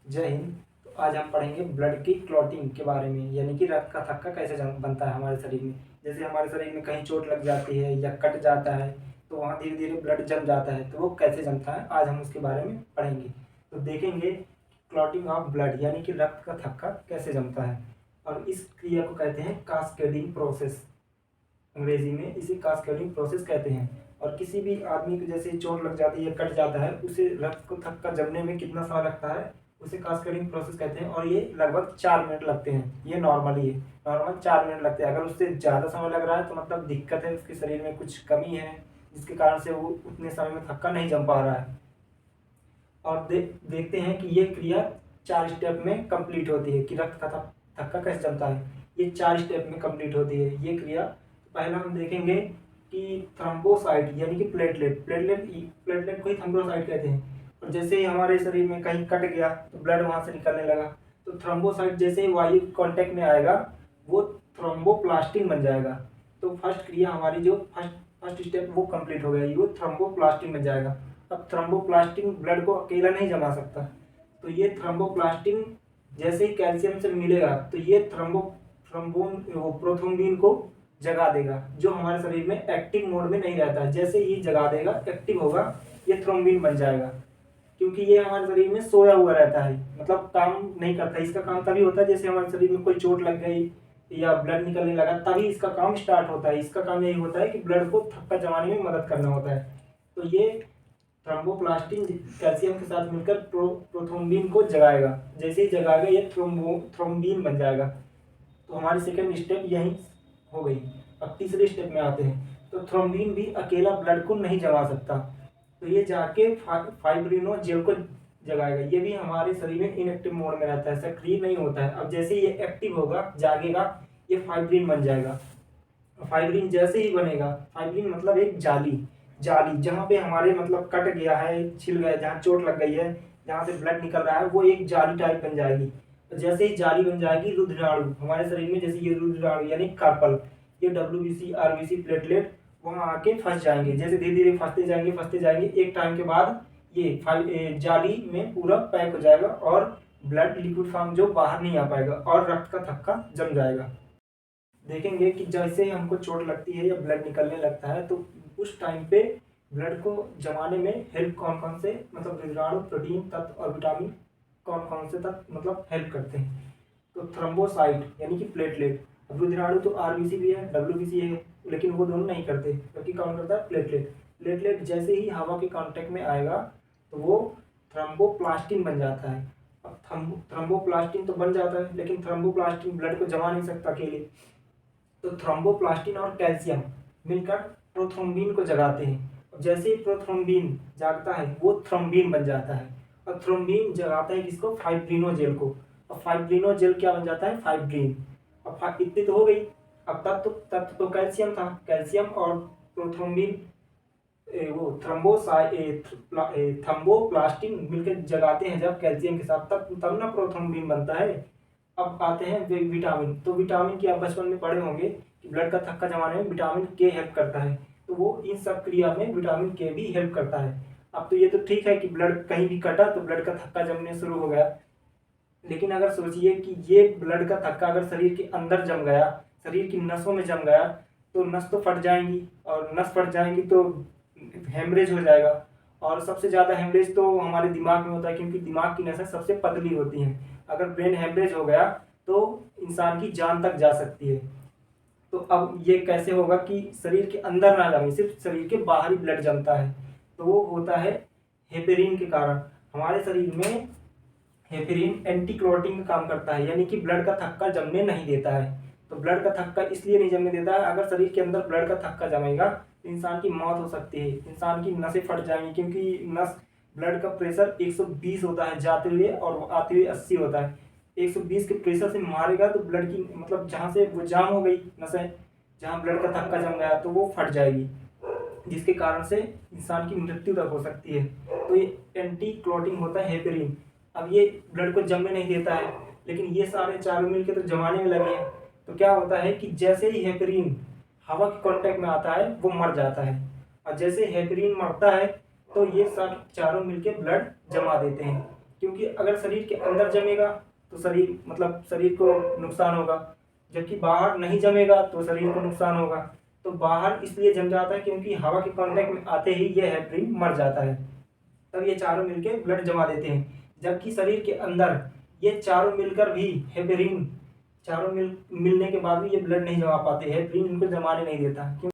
जय हिंद। तो आज हम पढ़ेंगे ब्लड की क्लॉटिंग के बारे में, यानी कि रक्त का थक्का कैसे बनता है हमारे शरीर में। जैसे हमारे शरीर में कहीं चोट लग जाती है या कट जाता है तो वहाँ धीरे धीरे ब्लड जम जाता है, तो वो कैसे जमता है आज हम उसके बारे में पढ़ेंगे। तो देखेंगे क्लॉटिंग ऑफ ब्लड यानी कि रक्त का थक्का कैसे जमता है, और इस क्रिया को कहते हैं कास्केडिंग प्रोसेस। अंग्रेजी में इसे कास्केडिंग प्रोसेस कहते हैं। और किसी भी आदमी को जैसे चोट लग जाती है, कट जाता है, उसे रक्त को थक्का जमने में कितना समय लगता है उसे कास्केडिंग प्रोसेस कहते हैं। और ये लगभग 4 मिनट लगते हैं, ये नॉर्मली है, नॉर्मल 4 मिनट लगते हैं। अगर उससे ज़्यादा समय लग रहा है तो मतलब दिक्कत है, उसके शरीर में कुछ कमी है जिसके कारण से वो उतने समय में थक्का नहीं जम पा रहा है। और देखते हैं कि ये क्रिया 4 स्टेप में कंप्लीट होती है कि रक्त का थक्का कैसे जमता है। ये 4 स्टेप में कंप्लीट होती है ये क्रिया। पहला हम देखेंगे कि थ्रोम्बोसाइट यानी कि प्लेटलेट प्लेटलेट प्लेटलेट को ही थ्रोम्बोसाइट कहते हैं। और जैसे ही हमारे शरीर में कहीं कट गया तो ब्लड वहाँ से निकलने लगा, तो थ्रोम्बोसाइट जैसे ही वायु कांटेक्ट में आएगा वो थ्रोम्बोप्लास्टिन बन जाएगा। तो फर्स्ट क्रिया हमारी जो फर्स्ट फर्स्ट स्टेप वो कंप्लीट हो गया, वो थ्रोम्बोप्लास्टिन बन जाएगा। अब थ्रोम्बोप्लास्टिन ब्लड को अकेला नहीं जमा सकता, तो ये थ्रोम्बोप्लास्टिन जैसे ही कैल्शियम से मिलेगा तो ये थ्रोम्बोन वो प्रोथ्रोम्बिन को जगा देगा, जो हमारे शरीर में एक्टिव मोड में नहीं रहता है। जैसे ही जगा देगा, एक्टिव होगा, ये थ्रोम्बिन बन जाएगा। क्योंकि ये हमारे शरीर में सोया हुआ रहता है, मतलब काम नहीं करता। इसका काम तभी होता है जैसे हमारे शरीर में कोई चोट लग गई या ब्लड निकलने लगा, तभी इसका काम स्टार्ट होता है। इसका काम यही होता है कि ब्लड को थक्का जमाने में मदद करना होता है। तो ये थ्रोम्बोप्लास्टिन कैल्शियम के साथ मिलकर प्रोथ्रोम्बिन को जगाएगा। जैसे ही जगाएगा ये थ्रोम्बिन बन जाएगा। तो हमारी सेकेंड स्टेप यही हो गई। अब तीसरे स्टेप में आते हैं। तो थ्रोम्बिन भी अकेला ब्लड को नहीं जमा सकता, तो ये जाके फाइब्रिनोजेल को जगाएगा। ये भी हमारे शरीर में इनएक्टिव मोड में रहता है, सक्रिय नहीं होता है। अब जैसे ये एक्टिव होगा, जागेगा, ये फाइब्रिन बन जाएगा। फाइब्रिन जैसे ही बनेगा, फाइब्रिन मतलब एक जाली, जाली जहाँ पे हमारे मतलब कट गया है, छिल गया है, जहाँ चोट लग गई है, जहाँ से ब्लड निकल रहा है, वो एक जाली टाइप बन जाएगी। तो जैसे ही जाली बन जाएगी, रुधिराणु हमारे शरीर में, जैसे ये रुधिराणु यानी कार्पल, ये डब्ल्यूबीसी आरबीसी प्लेटलेट वहाँ आके फंस जाएंगे। जैसे धीरे धीरे फंसते जाएंगे, एक टाइम के बाद ये जाली में पूरा पैक हो जाएगा और ब्लड लिक्विड फॉर्म जो बाहर नहीं आ पाएगा और रक्त का थक्का जम जाएगा। देखेंगे कि जैसे ही हमको चोट लगती है या ब्लड निकलने लगता है तो उस टाइम पे ब्लड को जमाने में हेल्प कौन कौन से, मतलब विषाणु, प्रोटीन तत्व और विटामिन कौन कौन से तत्व मतलब हेल्प करते हैं। तो थ्रोम्बोसाइट यानी कि प्लेटलेट। अब रुधिराणु तो आरबीसी भी है, डब्ल्यूबीसी है, लेकिन वो दोनों नहीं करते, क्योंकि कौन करता है? प्लेटलेट। प्लेटलेट जैसे ही हवा के कांटेक्ट में आएगा तो वो थ्रोम्बोप्लास्टिन बन जाता है। अब थ्रोम्बोप्लास्टिन तो बन जाता है, लेकिन थ्रोम्बोप्लास्टिन ब्लड को जमा नहीं सकता अकेले। तो थ्रोम्बोप्लास्टिन और कैल्शियम मिलकर प्रोथ्रोम्बिन को जगाते हैं। और जैसे ही प्रोथ्रोम्बिन जागता है वो थ्रोम्बिन बन जाता है। और थ्रोम्बिन जगाता है किसको? फाइब्रिनोजेल को। और फाइब्रिनोजेल क्या बन जाता है? फाइब्रिन। अब इतनी तो हो गई। अब तत्व तो कैल्शियम था, कैल्शियम और प्रोथ्रोम्बिन वो थ्रोम्बोप्लास्टिन मिलकर जगाते हैं जब कैल्शियम के साथ, तब ना प्रोथ्रोम्बिन बनता है। अब आते हैं विटामिन। तो विटामिन की आप बचपन में पढ़े होंगे कि ब्लड का थक्का जमाने में विटामिन के हेल्प करता है, तो वो इन सब क्रिया में विटामिन के भी हेल्प करता है। अब तो ये तो ठीक है कि ब्लड कहीं भी कटा तो ब्लड का थक्का जमने शुरू हो गया, लेकिन अगर सोचिए कि ये ब्लड का थक्का अगर शरीर के अंदर जम गया, शरीर की नसों में जम गया, तो नस तो फट जाएंगी, और नस फट जाएंगी तो हेमरेज हो जाएगा। और सबसे ज़्यादा हेमरेज तो हमारे दिमाग में होता है, क्योंकि दिमाग की नसें सबसे पतली होती हैं। अगर ब्रेन हेमरेज हो गया तो इंसान की जान तक जा सकती है। तो अब ये कैसे होगा कि शरीर के अंदर ना जमे, सिर्फ शरीर के बाहर ही ब्लड जमता है, तो वो होता है हेपेरिन के कारण। हमारे शरीर में हेपेरिन एंटी क्लॉटिंग का काम करता है, यानी कि ब्लड का थक्का जमने नहीं देता है। तो ब्लड का थक्का इसलिए नहीं जमने देता है, अगर शरीर के अंदर ब्लड का थक्का जमेगा तो इंसान की मौत हो सकती है, इंसान की नसें फट जाएंगी। क्योंकि नस ब्लड का प्रेशर 120 होता है जाते हुए, और आते हुए 80 होता है। 120 के प्रेशर से मारेगा तो ब्लड की मतलब जहाँ से वो जाम हो गई नसें, जहाँ ब्लड का थक्का जम गया तो वो फट जाएगी, जिसके कारण से इंसान की मृत्यु तक हो सकती है। तो ये एंटी क्लॉटिंग होता है हेपेरिन। अब ये ब्लड को जमने नहीं देता है, लेकिन ये सारे चारों मिलकर तो जमाने में लगे हैं। तो क्या होता है कि जैसे ही हेपेरिन हवा के कांटेक्ट में आता है वो मर जाता है, और जैसे हेपेरिन मरता है तो ये सब चारों मिलकर ब्लड जमा देते हैं। क्योंकि अगर शरीर के अंदर जमेगा तो शरीर मतलब शरीर को नुकसान होगा, जबकि बाहर नहीं जमेगा तो शरीर को नुकसान होगा। तो बाहर इसलिए जम जाता है क्योंकि हवा के कांटेक्ट में आते ही ये हेपरिन मर जाता है, तब ये चारों मिलके ब्लड जमा देते हैं। जबकि शरीर के अंदर ये चारों मिलकर भी हेपरिन चारों मिलने के बाद भी ये ब्लड नहीं जमा पाते, हेपरिन इनको जमाने नहीं देता।